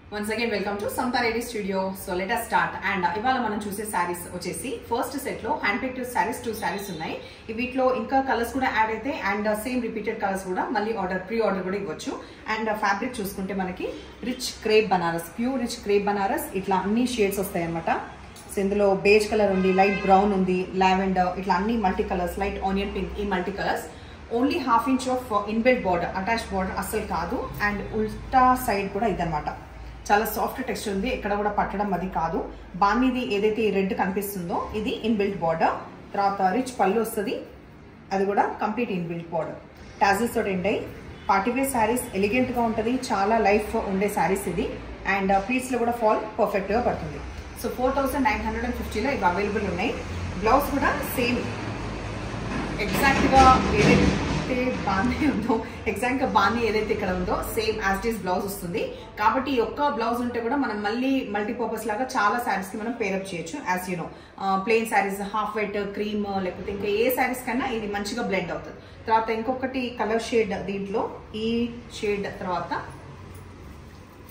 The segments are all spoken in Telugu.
Once again, welcome to Samta Reddy Studio. So let us start. And ఇవాళ మనం చూసే సారీస్ వచ్చేసి ఫస్ట్ సెట్ లో హ్యాండ్ పిక్డ్ సారీస్ 2 సారీస్ ఉన్నాయి. వీటిలో ఇంకా కలర్స్ కూడా యాడ్ అయితే అండ్ సేమ్ రిపీటెడ్ కలర్స్ కూడా మళ్ళీ ప్రీ ఆర్డర్ కూడా ఇవ్వచ్చు. అండ్ ఫ్యాబ్రిక్ చూసుకుంటే మనకి rich crepe Banaras, pure rich crepe Banaras, ఇట్లా అన్ని షేడ్స్ వస్తాయి అన్నమాట. సో ఇందులో బేజ్ కలర్ ఉంది, లైట్ బ్రౌన్ ఉంది, లావెండర్, ఇట్లా అన్ని multi colours, light onion pink, ఈ multi colours. Only ½ inch of inbuilt border, attach border అస్సలు కాదు. అండ్ ఉల్టా సైడ్ కూడా ఇదనమాట. చాలా సాఫ్ట్ టెక్స్చర్ ఉంది, ఎక్కడ కూడా పట్టడం అది కాదు. బాన్నీది ఏదైతే ఈ రెడ్ కనిపిస్తుందో ఇది ఇన్బిల్ట్ బార్డర్. తర్వాత రిచ్ పళ్ళు వస్తుంది, అది కూడా కంప్లీట్ ఇన్బిల్ట్ బార్డర్. టాజిల్స్ తోటి ఎండ్ అయ్యి పార్టీవేర్ శారీస్, ఎలిగెంట్గా ఉంటుంది, చాలా లైఫ్ ఉండే శారీస్ ఇది. అండ్ ప్లీట్స్లో కూడా ఫాల్ పర్ఫెక్ట్గా పడుతుంది. సో 4950లో ఇవి అవైలబుల్ ఉన్నాయి. బ్లౌజ్ కూడా సేమ్ ఎగ్జాక్ట్గా ఏదైతే బాగానే ఉందో, ఎగ్జాక్ట్గా బాగానే ఏదైతే ఇక్కడ ఉందో same as it is blouse వస్తుంది. కాబట్టి ఈ ఒక్క బ్లౌజ్ ఉంటే కూడా మనం మళ్ళీ మల్టీపర్పస్ లాగా చాలా శారీస్ కి మనం పేరప్ చేయొచ్చు. As you know, plain saris, half white, cream, లేకపోతే ఇంకా ఏ శారీస్ కన్నా ఇది మంచిగా బ్లెండ్ అవుతుంది. తర్వాత ఇంకొకటి కలర్ షేడ్, దీంట్లో ఈ షేడ్, తర్వాత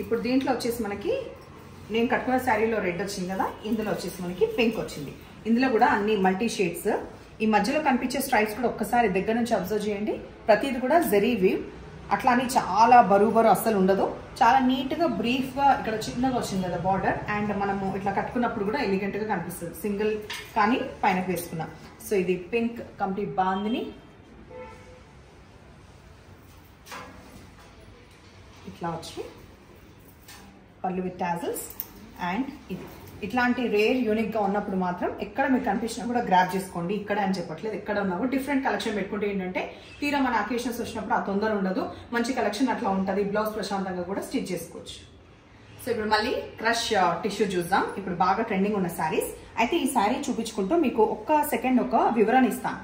ఇప్పుడు దీంట్లో వచ్చేసి మనకి నేను కట్టుకున్న శారీలో రెడ్ వచ్చింది కదా, ఇందులో వచ్చేసి మనకి పింక్ వచ్చింది. ఇందులో కూడా అన్ని మల్టీ షేడ్స్. ఈ మధ్యలో కనిపించే స్ట్రైప్స్ కూడా ఒక్కసారి దగ్గర నుంచి అబ్జర్వ్ చేయండి. ప్రతిది కూడా జరీ వీవ్, అట్లా అని చాలా బరువు అస్సలు ఉండదు. చాలా నీట్ గా బ్రీఫ్ గా ఇక్కడ చిన్నగా వచ్చింది కదా బార్డర్. అండ్ మనము ఇట్లా కట్టుకున్నప్పుడు కూడా ఎలిగెంట్ గా కనిపిస్తుంది, సింగిల్ కానీ పైన వేసుకున్నాం. సో ఇది పింక్ కంప్లీట్ బాందిని ఇట్లా వచ్చి పళ్ళు విత్ టాజల్స్. అండ్ ఇది ఇట్లాంటి రేర్ యూనిక్ గా ఉన్నప్పుడు మాత్రం ఎక్కడ మీకు కనిపించినా కూడా గ్రాప్ చేసుకోండి. ఇక్కడ అని చెప్పట్లేదు, ఎక్కడ ఉన్నా కూడా డిఫరెంట్ కలెక్షన్ పెట్టుకుంటే ఏంటంటే తీరా మన అకేషన్స్ వచ్చినప్పుడు ఆ తొందర ఉండదు, మంచి కలెక్షన్ అట్లా ఉంటుంది. బ్లౌజ్ ప్రశాంతంగా కూడా స్టిచ్ చేసుకోవచ్చు. సో ఇప్పుడు మళ్ళీ క్రష్ టిష్యూ చూద్దాం. ఇప్పుడు బాగా ట్రెండింగ్ ఉన్న శారీస్. అయితే ఈ శారీ చూపించుకుంటూ మీకు ఒక్క సెకండ్ ఒక వివరణ ఇస్తాను.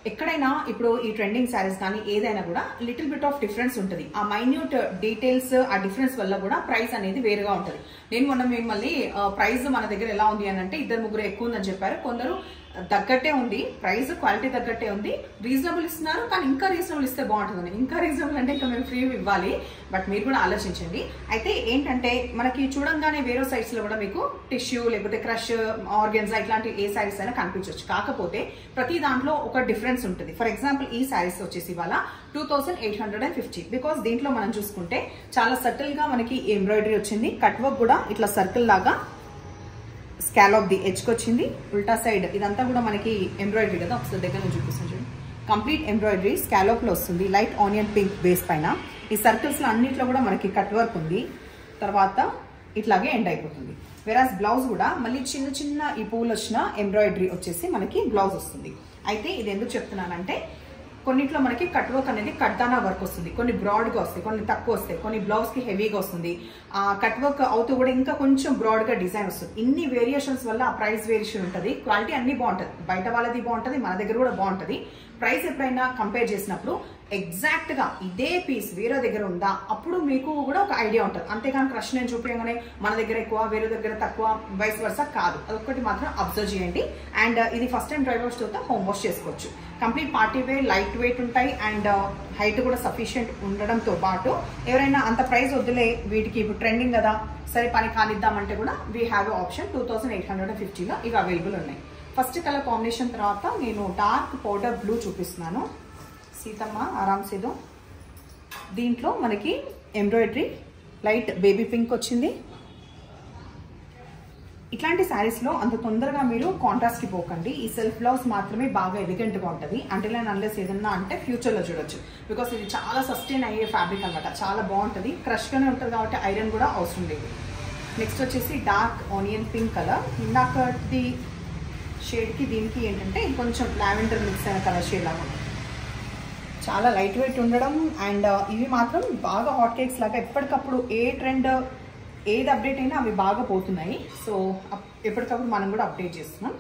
ఎక్కడైనా ఇప్పుడు ఈ ట్రెండింగ్ శారీస్ కానీ ఏదైనా కూడా లిటిల్ బిట్ ఆఫ్ డిఫరెన్స్ ఉంటుంది. ఆ మైన్యూట్ డీటెయిల్స్, ఆ డిఫరెన్స్ వల్ల కూడా ప్రైస్ అనేది వేరుగా ఉంటుంది. నేను మొన్న మిమ్మల్ని ప్రైస్ మన దగ్గర ఎలా ఉంది అని అంటే 2-3 ఎక్కువ ఉందని చెప్పారు. కొందరు తగ్గట్టే ఉంది, ప్రైస్ క్వాలిటీ తగ్గట్టే ఉంది, రీజనబుల్ ఇస్తున్నారు, కానీ ఇంకా రీజనబుల్ ఇస్తే బాగుంటుందని. ఇంకా రీజనబుల్ అంటే ఇంకా మేము ఫ్రీ ఇవ్వాలి, బట్ మీరు కూడా ఆలోచించండి. అయితే ఏంటంటే మనకి చూడంగానే వేరే సైట్స్ లో కూడా మీకు టిష్యూ లేకపోతే క్రష్, ఆర్గెన్జా ఇట్లాంటి ఏ శారీస్ అయినా కనిపించవచ్చు. కాకపోతే ప్రతి దాంట్లో ఒక డిఫరెన్స్ ఉంటుంది. ఫర్ ఎగ్జాంపుల్ ఈ శారీస్ వచ్చేసి ఇవాళ 2850. బికాస్ దీంట్లో మనం చూసుకుంటే చాలా సటిల్ గా మనకి ఎంబ్రాయిడరీ వచ్చింది, కట్ వర్క్ కూడా ఇట్లా సర్కిల్ లాగా స్కాలప్ ది ఎడ్జ్కి వచ్చింది. ఉల్టా సైడ్ ఇదంతా కూడా మనకి ఎంబ్రాయిడరీ కదా, ఒకసారి దగ్గర నుంచి చూపిస్తాను చూడండి. కంప్లీట్ ఎంబ్రాయిడరీ స్కాలప్ లో వస్తుంది, లైట్ ఆనియన్ పింక్ బేస్ పైన. ఈ సర్కిల్స్ లో అన్నిట్లో కూడా మనకి కట్ వర్క్ ఉంది. తర్వాత ఇట్లాగే ఎండ్ అయిపోతుంది. వెరాస్ బ్లౌజ్ కూడా మళ్ళీ చిన్న చిన్న ఈ పూలు వచ్చిన ఎంబ్రాయిడరీ వచ్చేసి మనకి బ్లౌజ్ వస్తుంది. అయితే ఇది ఎందుకు చెప్తున్నానంటే కొన్నిట్లో మనకి కట్ వర్క్ అనేది కట్దానా వర్క్ వస్తుంది, కొన్ని బ్రాడ్ గా వస్తాయి, కొన్ని తక్కువ వస్తాయి, కొన్ని బ్లౌజ్ కి హెవీగా వస్తుంది. ఆ కట్ వర్క్ అవుతూ కూడా ఇంకా కొంచెం బ్రాడ్ గా డిజైన్ వస్తుంది. ఇన్ని వేరియేషన్స్ వల్ల ఆ ప్రైస్ వేరియేషన్ ఉంటుంది. క్వాలిటీ అన్ని బాగుంటుంది, బయట వాళ్ళది బాగుంటుంది, మన దగ్గర కూడా బాగుంటుంది. ప్రైస్ ఎప్పుడైనా కంపేర్ చేసినప్పుడు ఎగ్జాక్ట్ గా ఇదే పీస్ వేరే దగ్గర ఉందా అప్పుడు మీకు కూడా ఒక ఐడియా ఉంటుంది. అంతేకాని క్రష్ నేను చూపించగానే మన దగ్గర ఎక్కువ వేరే దగ్గర తక్కువ వైస్ వర్సా కాదు. అదొక్కటి మాత్రం అబ్జర్వ్ చేయండి. అండ్ ఇది ఫస్ట్ టైం డ్రై వాష్ తర్వాత హోమ్ వాష్ చేసుకోవచ్చు. Complete party wear, light weight ఉంటాయి. అండ్ హైట్ కూడా సఫిషియంట్ ఉండడంతో పాటు ఎవరైనా అంత ప్రైస్ వద్దులే వీటికి ఇప్పుడు ట్రెండింగ్ కదా సరే పని కానిద్దామంటే కూడా వీ హ్యావ్ ఆప్షన్ 2850లో ఇవి అవైలబుల్ ఉన్నాయి. ఫస్ట్ కలర్ కాంబినేషన్ తర్వాత నేను డార్క్ పౌడర్ బ్లూ చూపిస్తున్నాను. సీతమ్మ ఆరామ్సేదో దీంట్లో మనకి ఎంబ్రాయిడరీ లైట్ బేబీ పింక్ వచ్చింది. ఇట్లాంటి శారీస్ లో అంత తొందరగా మీరు కాంట్రాస్ట్ కి పోకండి. ఈ సెల్ఫ్ బ్లౌజ్ మాత్రమే బాగా ఎలిగెంట్ గా ఉంటుంది. అంటే నేను అన్లెస్ ఏదన్నా అంటే ఫ్యూచర్ లో చూడొచ్చు. బికాస్ ఇది చాలా సస్టైన్ అయ్యే ఫ్యాబ్రిక్ అనమాట, చాలా బాగుంటుంది. క్రష్ గానే ఉంటుంది కాబట్టి ఐరన్ కూడా అవసరం లేదు. నెక్స్ట్ వచ్చేసి డార్క్ ఆనియన్ పింక్ కలర్. ఇందాకటి షేడ్ కి దీనికి ఏంటంటే కొంచెం లావెండర్ మిక్స్ అయిన కలర్ షేడ్ లాగా ఉంటుంది. చాలా లైట్ వెయిట్ ఉండడం. అండ్ ఇవి మాత్రం బాగా హాట్ కేక్స్ లాగా ఎప్పటికప్పుడు ఏ ట్రెండ్ ఏది అప్డేట్ అయినా అవి బాగా పోతున్నాయి. సో ఎప్పటికప్పుడు మనం కూడా అప్డేట్ చేస్తున్నాం.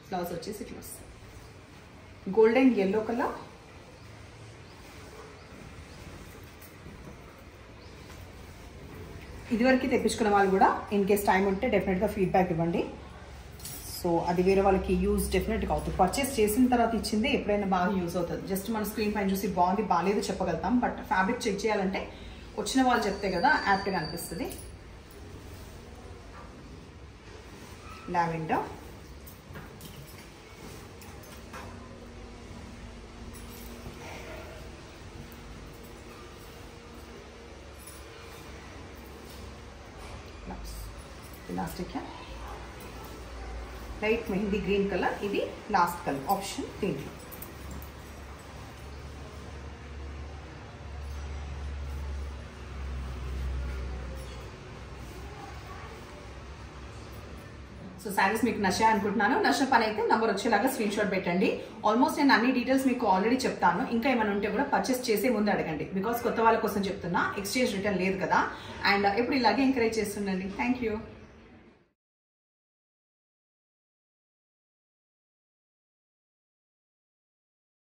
బ్లౌజ్ వచ్చేసి ఇట్లా వస్తుంది, గోల్డెన్ ఎల్లో కలర్. ఇదివరకు తెప్పించుకున్న వాళ్ళు కూడా ఇన్ కేస్ టైం ఉంటే డెఫినెట్గా ఫీడ్బ్యాక్ ఇవ్వండి. సో అది వేరే వాళ్ళకి యూజ్ డెఫినెట్గా అవుతుంది. పర్చేస్ చేసిన తర్వాత ఇచ్చింది ఎప్పుడైనా బాగా యూజ్ అవుతుంది. జస్ట్ మన స్క్రీన్ పైన చూసి బాగుంది బాగాలేదు చెప్పగలుగుతాం, బట్ ఫ్యాబ్రిక్ చెక్ చేయాలంటే వచ్చిన వాళ్ళు చెప్తే కదా యాప్ట్గా అనిపిస్తుంది. Lavender, elastic, light mehndi green colour, ఇది లాస్ట్ కలర్ ఆప్షన్ దీంట్లో. సో సారీస్ మీకు నచ్చాయి అనుకుంటున్నాను. నచ్చిన పని అయితే నంబర్ వచ్చేలాగా స్క్రీన్ షాట్ పెట్టండి. ఆల్మోస్ట్ నేను అన్ని డీటెయిల్స్ మీకు ఆల్రెడీ చెప్తాను. ఇంకా ఏమైనా ఉంటే కూడా పర్చేస్ చేసే ముందు అడగండి, బికాస్ కొత్త వాళ్ళ కోసం చెప్తున్నా, ఎక్స్చేంజ్ రిటర్న్ లేదు కదా. అండ్ ఎప్పుడు ఇలాగే ఎంకరేజ్ చేస్తుండండి. Thank you.